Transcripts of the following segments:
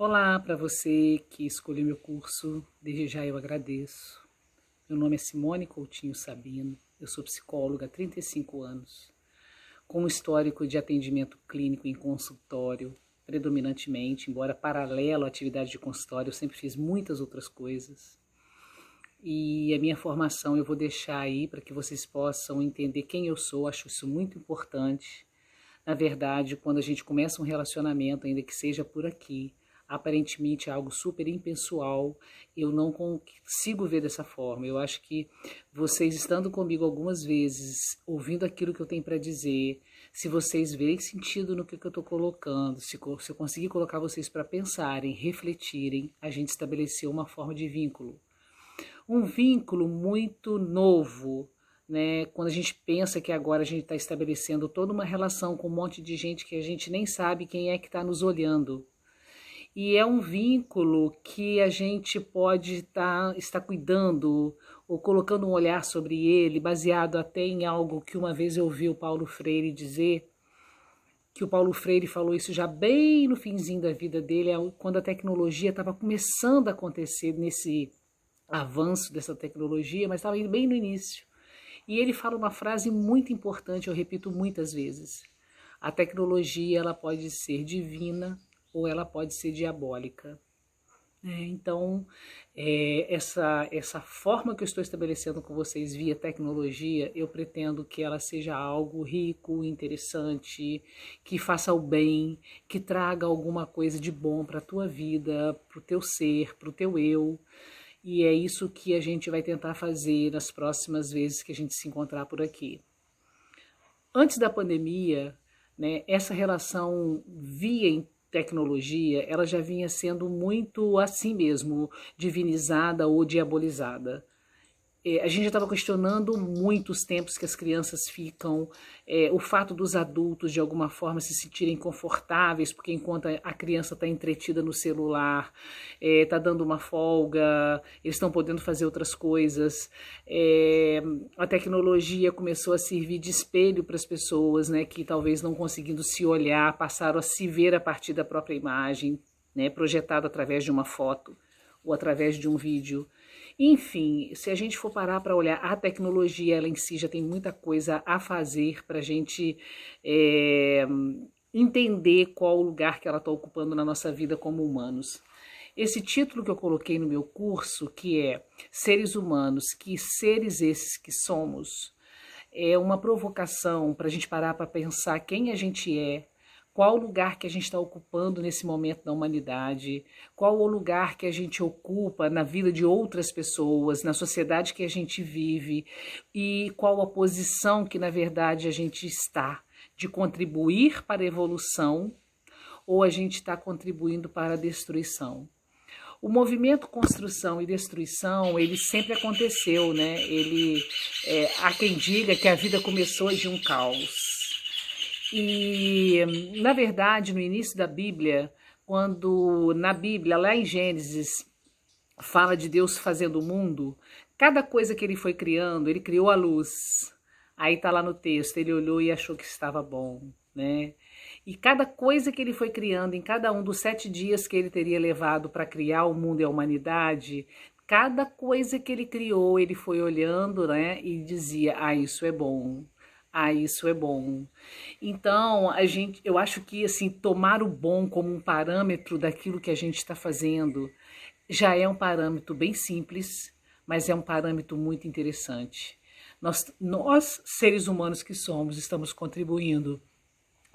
Olá para você que escolheu meu curso, desde já eu agradeço. Meu nome é Simone Coutinho Sabino, eu sou psicóloga há 35 anos, com um histórico de atendimento clínico em consultório, predominantemente, embora paralelo à atividade de consultório, eu sempre fiz muitas outras coisas. E a minha formação eu vou deixar aí para que vocês possam entender quem eu sou, acho isso muito importante. Na verdade, quando a gente começa um relacionamento, ainda que seja por aqui, aparentemente é algo super impessoal, eu não consigo ver dessa forma. Eu acho que vocês estando comigo algumas vezes, ouvindo aquilo que eu tenho para dizer, se vocês verem sentido no que eu estou colocando, se eu conseguir colocar vocês para pensarem, refletirem, a gente estabeleceu uma forma de vínculo. Um vínculo muito novo, né? Quando a gente pensa que agora a gente está estabelecendo toda uma relação com um monte de gente que a gente nem sabe quem é que está nos olhando. E é um vínculo que a gente pode estar cuidando ou colocando um olhar sobre ele, baseado até em algo que uma vez eu ouvi o Paulo Freire dizer, que o Paulo Freire falou isso já bem no finzinho da vida dele, quando a tecnologia estava começando a acontecer nesse avanço dessa tecnologia, mas estava bem no início. E ele fala uma frase muito importante, eu repito muitas vezes. A tecnologia ela pode ser divina ou ela pode ser diabólica. Então, essa forma que eu estou estabelecendo com vocês via tecnologia, eu pretendo que ela seja algo rico, interessante, que faça o bem, que traga alguma coisa de bom para a tua vida, para o teu ser, para o teu eu. E é isso que a gente vai tentar fazer nas próximas vezes que a gente se encontrar por aqui. Antes da pandemia, né, essa relação via tecnologia, ela já vinha sendo muito assim mesmo, divinizada ou diabolizada. A gente já estava questionando muito os tempos que as crianças ficam, o fato dos adultos de alguma forma se sentirem confortáveis, porque enquanto a criança está entretida no celular, está dando uma folga, eles estão podendo fazer outras coisas. A tecnologia começou a servir de espelho para as pessoas, né, que talvez não conseguindo se olhar, passaram a se ver a partir da própria imagem, né, projetada através de uma foto ou através de um vídeo. Enfim, se a gente for parar para olhar, a tecnologia ela em si já tem muita coisa a fazer para a gente entender qual o lugar que ela está ocupando na nossa vida como humanos. Esse título que eu coloquei no meu curso, que é Seres Humanos, que seres esses que somos, é uma provocação para a gente parar para pensar quem a gente é, qual o lugar que a gente está ocupando nesse momento da humanidade, qual o lugar que a gente ocupa na vida de outras pessoas, na sociedade que a gente vive e qual a posição que na verdade a gente está, de contribuir para a evolução ou a gente está contribuindo para a destruição. O movimento construção e destruição, ele sempre aconteceu, né? Há quem diga que a vida começou de um caos. E, na verdade, no início da Bíblia, quando na Bíblia, lá em Gênesis, fala de Deus fazendo o mundo, cada coisa que ele foi criando, ele criou a luz. Aí tá lá no texto, ele olhou e achou que estava bom, né? E cada coisa que ele foi criando, em cada um dos 7 dias que ele teria levado para criar o mundo e a humanidade, cada coisa que ele criou, ele foi olhando, né? E dizia, isso é bom. Isso é bom. Então, eu acho que assim, tomar o bom como um parâmetro daquilo que a gente está fazendo já é um parâmetro bem simples, mas é um parâmetro muito interessante. Nós seres humanos que somos, estamos contribuindo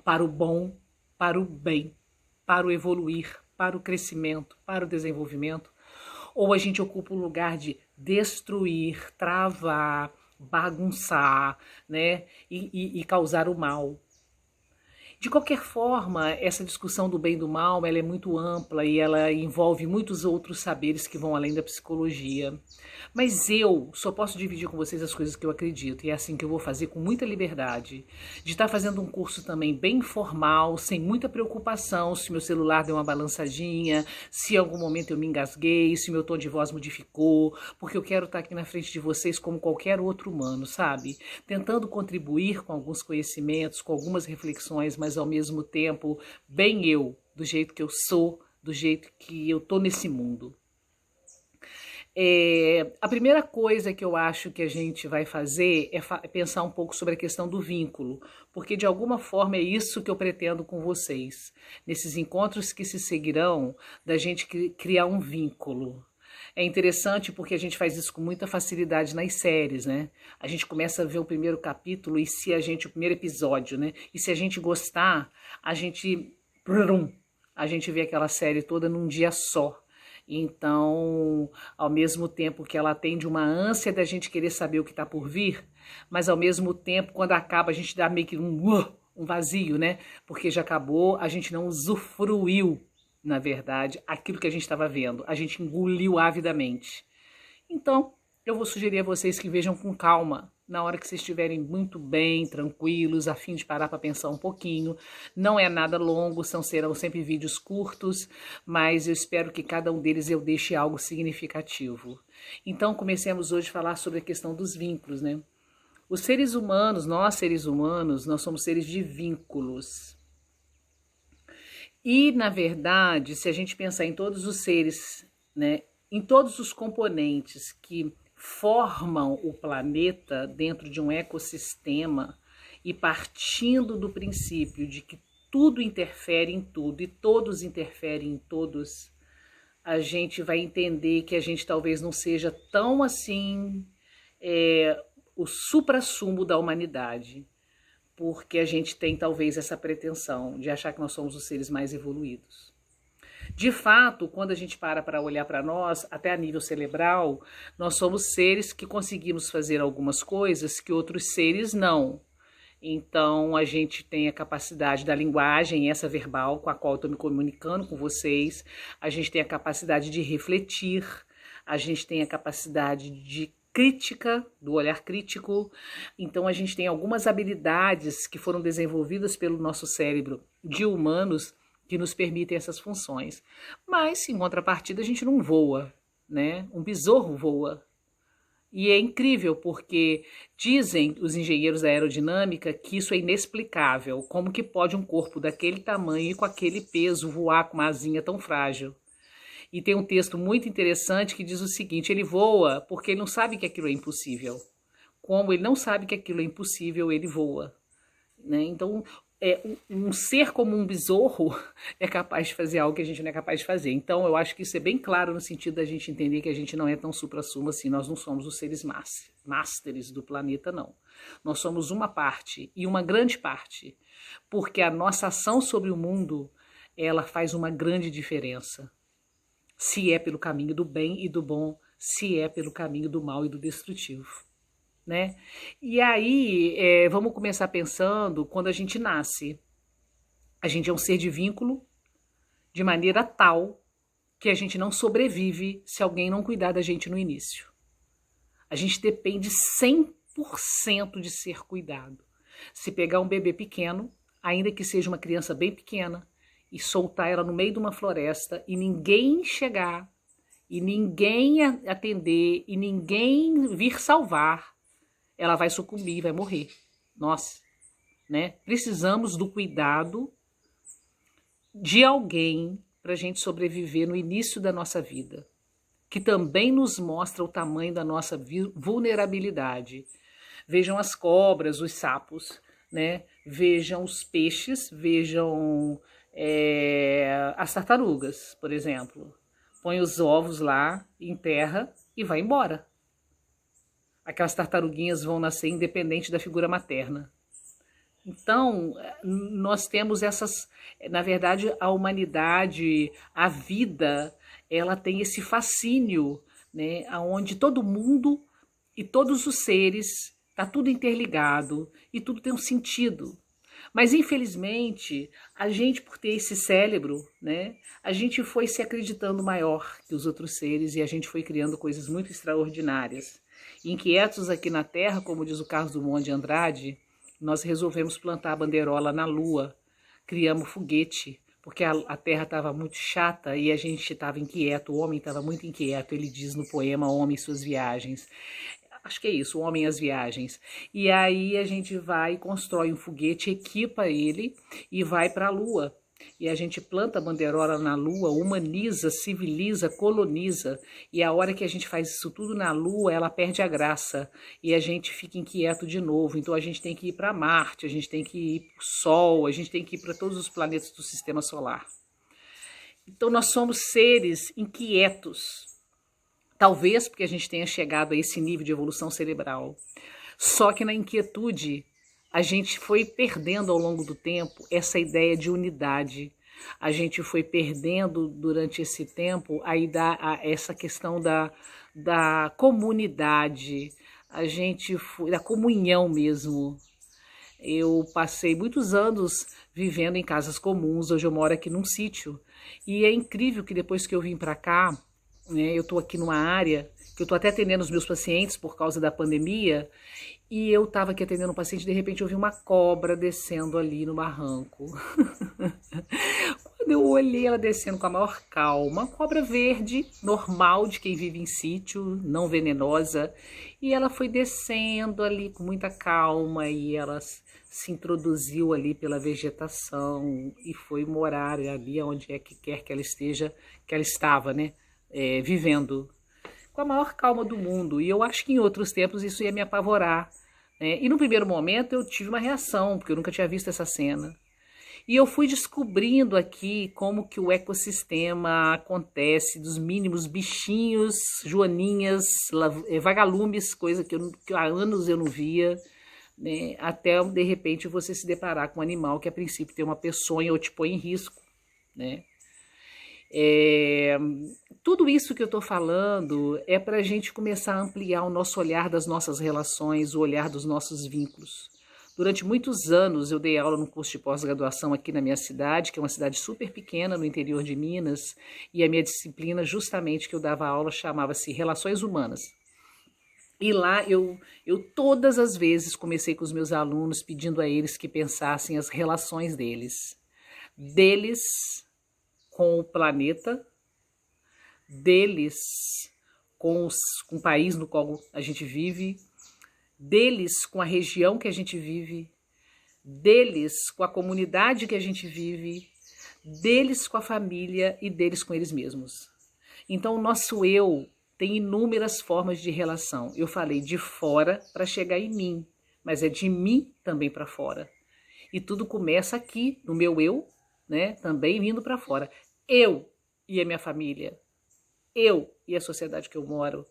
para o bom, para o bem, para o evoluir, para o crescimento, para o desenvolvimento, ou a gente ocupa o lugar de destruir, travar, bagunçar, né, e causar o mal. De qualquer forma, essa discussão do bem e do mal, ela é muito ampla e ela envolve muitos outros saberes que vão além da psicologia. Mas eu só posso dividir com vocês as coisas que eu acredito, e é assim que eu vou fazer com muita liberdade. De estar fazendo um curso também bem informal, sem muita preocupação se meu celular deu uma balançadinha, se em algum momento eu me engasguei, se meu tom de voz modificou, porque eu quero estar aqui na frente de vocês como qualquer outro humano, sabe? Tentando contribuir com alguns conhecimentos, com algumas reflexões, mas ao mesmo tempo, bem eu, do jeito que eu sou, do jeito que eu tô nesse mundo. A primeira coisa que eu acho que a gente vai fazer é pensar um pouco sobre a questão do vínculo, porque de alguma forma é isso que eu pretendo com vocês, nesses encontros que se seguirão, da gente criar um vínculo. É interessante porque a gente faz isso com muita facilidade nas séries, né? A gente começa a ver o primeiro capítulo e se a gente, o primeiro episódio, né? E se a gente gostar, a gente vê aquela série toda num dia só. Então, ao mesmo tempo que ela atende uma ânsia da gente querer saber o que está por vir, mas ao mesmo tempo, quando acaba, a gente dá meio que um vazio, né? Porque já acabou, a gente não usufruiu, na verdade, aquilo que a gente estava vendo. A gente engoliu avidamente. Então, eu vou sugerir a vocês que vejam com calma, na hora que vocês estiverem muito bem, tranquilos, a fim de parar para pensar um pouquinho. Não é nada longo, serão sempre vídeos curtos, mas eu espero que cada um deles eu deixe algo significativo. Então, comecemos hoje a falar sobre a questão dos vínculos, né? Os seres humanos, nós somos seres de vínculos. E, na verdade, se a gente pensar em todos os seres, né, em todos os componentes que formam o planeta dentro de um ecossistema e partindo do princípio de que tudo interfere em tudo e todos interferem em todos, a gente vai entender que a gente talvez não seja tão assim o suprassumo da humanidade, porque a gente tem talvez essa pretensão de achar que nós somos os seres mais evoluídos. De fato, quando a gente para olhar para nós, até a nível cerebral, nós somos seres que conseguimos fazer algumas coisas que outros seres não. Então, a gente tem a capacidade da linguagem, essa verbal, com a qual eu estou me comunicando com vocês. A gente tem a capacidade de refletir, a gente tem a capacidade de crítica, do olhar crítico. Então, a gente tem algumas habilidades que foram desenvolvidas pelo nosso cérebro de humanos que nos permitem essas funções. Mas, em contrapartida, a gente não voa, né? Um besouro voa. E é incrível porque dizem os engenheiros da aerodinâmica que isso é inexplicável. Como que pode um corpo daquele tamanho e com aquele peso voar com uma asinha tão frágil? E tem um texto muito interessante que diz o seguinte: ele voa porque ele não sabe que aquilo é impossível. Como ele não sabe que aquilo é impossível, ele voa, né? Então, um ser como um besouro é capaz de fazer algo que a gente não é capaz de fazer. Então, eu acho que isso é bem claro no sentido da gente entender que a gente não é tão supra-sumo assim. Nós não somos os seres másteres do planeta, não. Nós somos uma parte, e uma grande parte, porque a nossa ação sobre o mundo, ela faz uma grande diferença. Se é pelo caminho do bem e do bom, se é pelo caminho do mal e do destrutivo. Né? E aí, vamos começar pensando quando a gente nasce. A gente é um ser de vínculo de maneira tal que a gente não sobrevive se alguém não cuidar da gente no início. A gente depende 100% de ser cuidado. Se pegar um bebê pequeno, ainda que seja uma criança bem pequena, e soltar ela no meio de uma floresta e ninguém chegar, e ninguém atender, e ninguém vir salvar, ela vai sucumbir, vai morrer. Nós, né? Precisamos do cuidado de alguém para a gente sobreviver no início da nossa vida, que também nos mostra o tamanho da nossa vulnerabilidade. Vejam as cobras, os sapos, né? Vejam os peixes, vejam as tartarugas, por exemplo. Põe os ovos lá em terra e vai embora. Aquelas tartaruguinhas vão nascer independente da figura materna. Então, nós temos essas... Na verdade, a humanidade, a vida, ela tem esse fascínio, né? Onde todo mundo e todos os seres, está tudo interligado e tudo tem um sentido. Mas, infelizmente, a gente, por ter esse cérebro, né, a gente foi se acreditando maior que os outros seres e a gente foi criando coisas muito extraordinárias. Inquietos aqui na Terra, como diz o Carlos Drummond de Andrade, nós resolvemos plantar a bandeirola na Lua, criamos foguete, porque a Terra estava muito chata e a gente estava inquieto, o homem estava muito inquieto, ele diz no poema Homem e Suas Viagens. Acho que é isso, o Homem e as Viagens. E aí a gente vai e constrói um foguete, equipa ele e vai para a Lua. E a gente planta a bandeirola na Lua, humaniza, civiliza, coloniza. E a hora que a gente faz isso tudo na Lua, ela perde a graça. E a gente fica inquieto de novo. Então a gente tem que ir para Marte, a gente tem que ir para o Sol, a gente tem que ir para todos os planetas do Sistema Solar. Então nós somos seres inquietos. Talvez porque a gente tenha chegado a esse nível de evolução cerebral. Só que na inquietude, a gente foi perdendo ao longo do tempo essa ideia de unidade. A gente foi perdendo durante esse tempo essa questão da comunidade, da comunhão mesmo. Eu passei muitos anos vivendo em casas comuns, hoje eu moro aqui num sítio. E é incrível que depois que eu vim para cá, né, eu estou aqui numa área que eu estou até atendendo os meus pacientes por causa da pandemia, e eu estava aqui atendendo um paciente e de repente eu vi uma cobra descendo ali no barranco. Quando eu olhei ela descendo com a maior calma, uma cobra verde, normal de quem vive em sítio, não venenosa, e ela foi descendo ali com muita calma e ela se introduziu ali pela vegetação e foi morar ali onde é que quer que ela esteja, que ela estava, né, vivendo com a maior calma do mundo. E eu acho que em outros tempos isso ia me apavorar, né? E no primeiro momento eu tive uma reação, porque eu nunca tinha visto essa cena. E eu fui descobrindo aqui como que o ecossistema acontece, dos mínimos bichinhos, joaninhas, vagalumes, coisa que há anos eu não via, né? Até de repente você se deparar com um animal que a princípio tem uma peçonha ou te põe em risco, né? Tudo isso que eu estou falando é para a gente começar a ampliar o nosso olhar das nossas relações, o olhar dos nossos vínculos. Durante muitos anos eu dei aula num curso de pós-graduação aqui na minha cidade, que é uma cidade super pequena no interior de Minas, e a minha disciplina justamente que eu dava aula chamava-se Relações Humanas. E lá eu todas as vezes comecei com os meus alunos pedindo a eles que pensassem as relações deles com o planeta, deles com o país no qual a gente vive, deles com a região que a gente vive, deles com a comunidade que a gente vive, deles com a família e deles com eles mesmos. Então o nosso eu tem inúmeras formas de relação. Eu falei de fora para chegar em mim, mas é de mim também para fora. E tudo começa aqui, no meu eu, né, também vindo para fora. Eu e a minha família, eu e a sociedade que eu moro,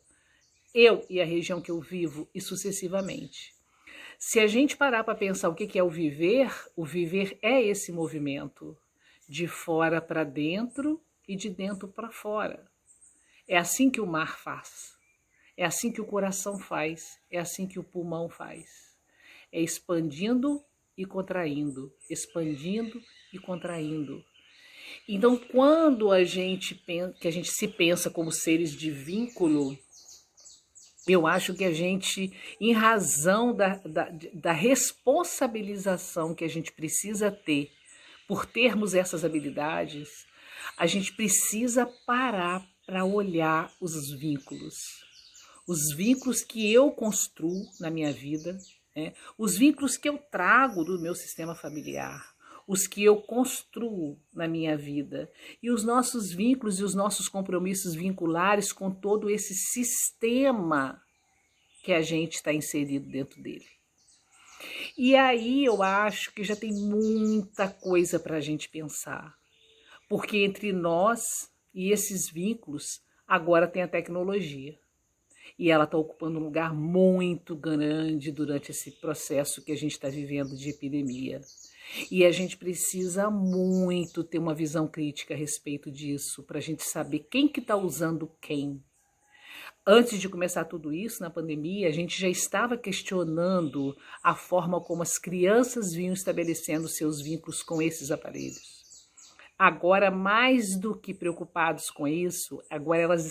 eu e a região que eu vivo, e sucessivamente. Se a gente parar para pensar o que é o viver é esse movimento de fora para dentro e de dentro para fora. É assim que o mar faz, é assim que o coração faz, é assim que o pulmão faz. É expandindo e contraindo, expandindo e contraindo. Então, quando a gente se pensa como seres de eu acho que a gente, em razão da responsabilização que a gente precisa ter por termos essas habilidades, a gente precisa parar para olhar os vínculos que eu construo na minha vida, né? Os vínculos que eu trago do meu sistema familiar, os que eu construo na minha vida, e os nossos vínculos e os nossos compromissos vinculares com todo esse sistema que a gente está inserido dentro dele. E aí eu acho que já tem muita coisa para a gente pensar, porque entre nós e esses vínculos agora tem a tecnologia. E ela está ocupando um lugar muito grande durante esse processo que a gente está vivendo de epidemia. E a gente precisa muito ter uma visão crítica a respeito disso, para a gente saber quem que está usando quem. Antes de começar tudo isso, na pandemia, a gente já estava questionando a forma como as crianças vinham estabelecendo seus vínculos com esses aparelhos. Agora, mais do que preocupados com isso, agora elas